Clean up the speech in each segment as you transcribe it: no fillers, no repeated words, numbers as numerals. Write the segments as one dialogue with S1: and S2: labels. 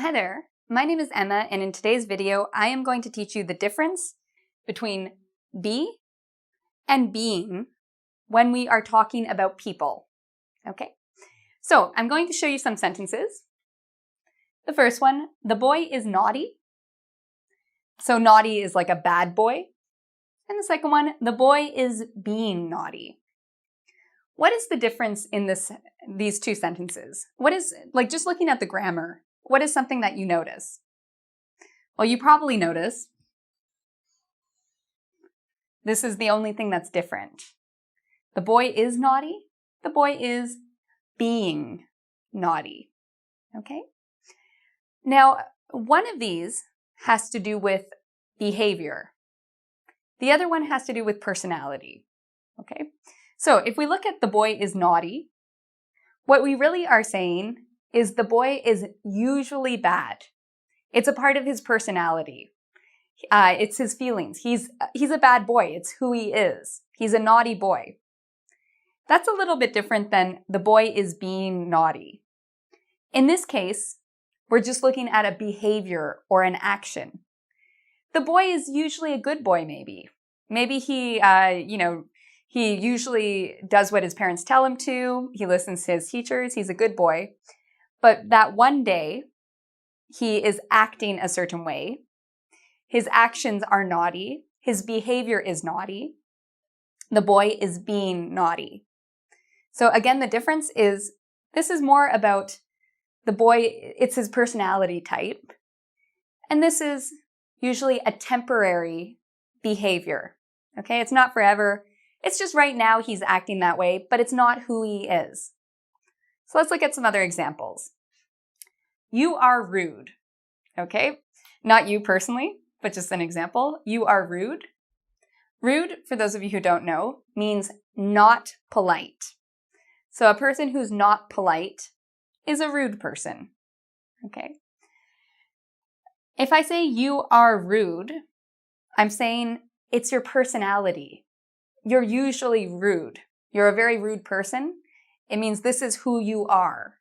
S1: Hi there, my name is Emma, and in today's video, I am going to teach you the difference between be and being when we are talking about people. Okay, so I'm going to show you some sentences. The first one, the boy is naughty. So naughty is like a bad boy. And the second one, the boy is being naughty. What is the difference in these two sentences? What is, just looking at the grammar, what is something that you notice? Well, you probably notice this is the only thing that's different. The boy is naughty. The boy is being naughty. Okay? Now, one of these has to do with behavior. The other one has to do with personality. Okay? So if we look at the boy is naughty, what we really are saying is the boy is usually bad. It's a part of his personality. It's his feelings. He's a bad boy. It's who he is. He's a naughty boy. That's a little bit different than the boy is being naughty. In this case, we're just looking at a behavior or an action. The boy is usually a good boy, maybe. Maybe he usually does what his parents tell him to. He listens to his teachers. He's a good boy. But that one day, he is acting a certain way. His actions are naughty. His behavior is naughty. The boy is being naughty. So again, the difference is this is more about the boy, it's his personality type. And this is usually a temporary behavior. Okay, it's not forever. It's just right now he's acting that way, but it's not who he is. So let's look at some other examples. You are rude. Okay, not you personally, but just an example. You are rude. Rude, for those of you who don't know, means not polite. So a person who's not polite is a rude person. Okay. If I say you are rude, I'm saying it's your personality. You're usually rude. You're a very rude person. It means this is who you are.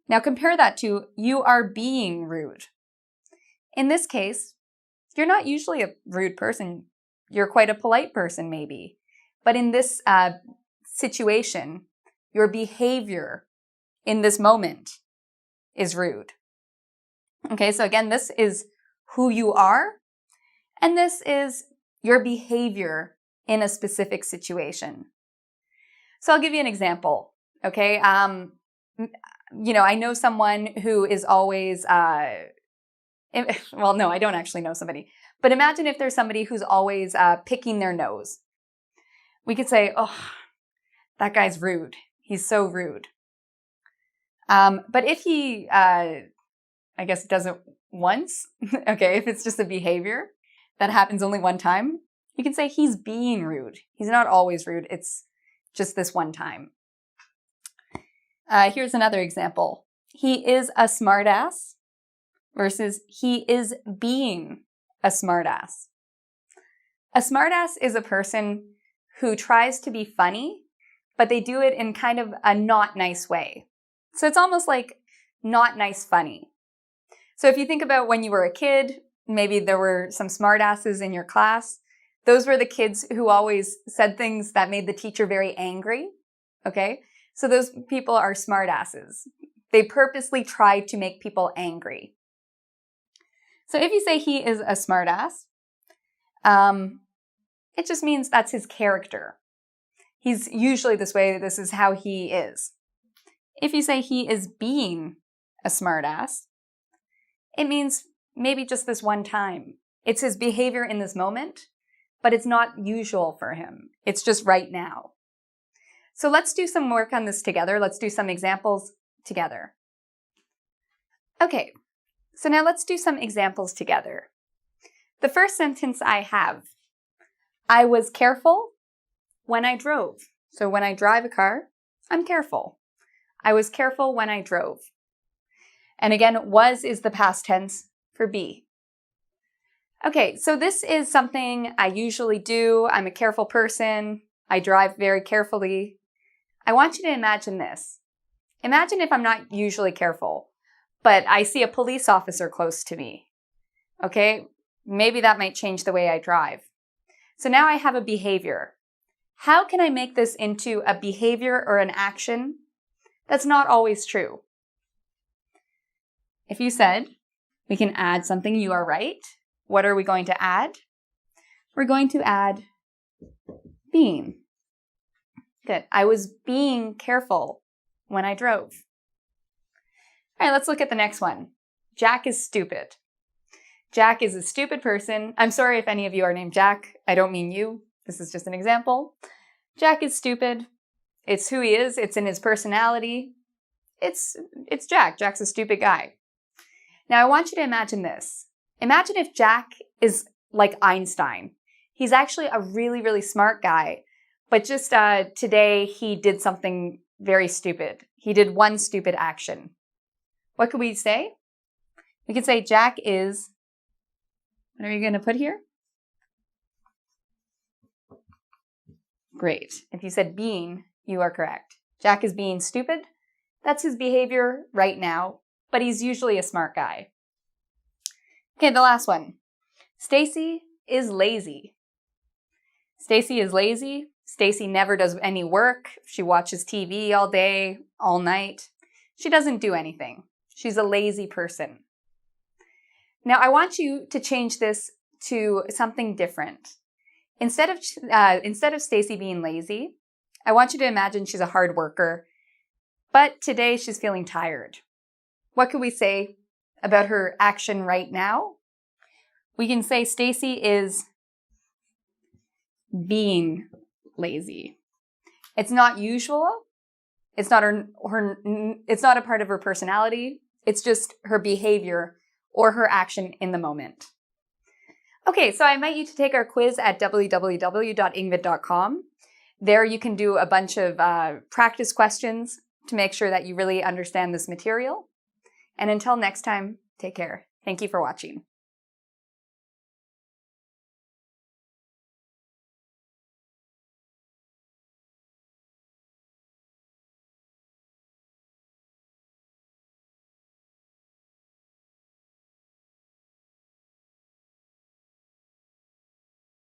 S1: Now compare that to you are being rude. In this case, you're not usually a rude person. You're quite a polite person, maybe. But in this situation, your behavior in this moment is rude. Okay, so again, this is who you are, and this is your behavior in a specific situation. So I'll give you an example, okay? I know someone who is always, well, no, I don't actually know somebody. But imagine if there's somebody who's always picking their nose. We could say, oh, that guy's rude. He's so rude. But if he, I guess, does it once, okay, if it's just a behavior that happens only one time, you can say he's being rude. He's not always rude. It's just this one time. Here's another example. He is a smartass versus he is being a smartass. A smartass is a person who tries to be funny, but they do it in kind of a not nice way. So it's almost like not nice funny. So if you think about when you were a kid, maybe there were some smartasses in your class. Those were the kids who always said things that made the teacher very angry. Okay? So those people are smartasses. They purposely try to make people angry. So if you say he is a smartass, it just means that's his character. He's usually this way. This is how he is. If you say he is being a smartass, it means maybe just this one time. It's his behavior in this moment, but it's not usual for him. It's just right now. So let's do some work on this together. Let's do some examples together. Okay, so now let's do some examples together. The first sentence I have, I was careful when I drove. So when I drive a car, I'm careful. I was careful when I drove. And again, was is the past tense for be. Okay, so this is something I usually do. I'm a careful person. I drive very carefully. I want you to imagine this. Imagine if I'm not usually careful, but I see a police officer close to me. Okay, maybe that might change the way I drive. So now I have a behavior. How can I make this into a behavior or an action that's not always true? If you said, we can add something, you are right. What are we going to add? We're going to add being. Good. I was being careful when I drove. All right, let's look at the next one. Jack is stupid. Jack is a stupid person. I'm sorry if any of you are named Jack. I don't mean you. This is just an example. Jack is stupid. It's who he is. It's in his personality. It's Jack. Jack's a stupid guy. Now, I want you to imagine this. Imagine if Jack is like Einstein. He's actually a really, really smart guy, but just today he did something very stupid. He did one stupid action. What could we say? We could say Jack is, what are you going to put here? Great. If you said being, you are correct. Jack is being stupid. That's his behavior right now, but he's usually a smart guy. Okay, the last one. Stacy is lazy. Stacy is lazy. Stacy never does any work. She watches TV all day, all night. She doesn't do anything. She's a lazy person. Now, I want you to change this to something different. Instead of Stacy being lazy, I want you to imagine she's a hard worker, but today she's feeling tired. What could we say about her action right now? We can say Stacy is being lazy. It's not usual. It's not it's not a part of her personality. It's just her behavior or her action in the moment. Okay, so I invite you to take our quiz at www.ingvid.com. There you can do a bunch of practice questions to make sure that you really understand this material. And until next time, take care. Thank you for watching.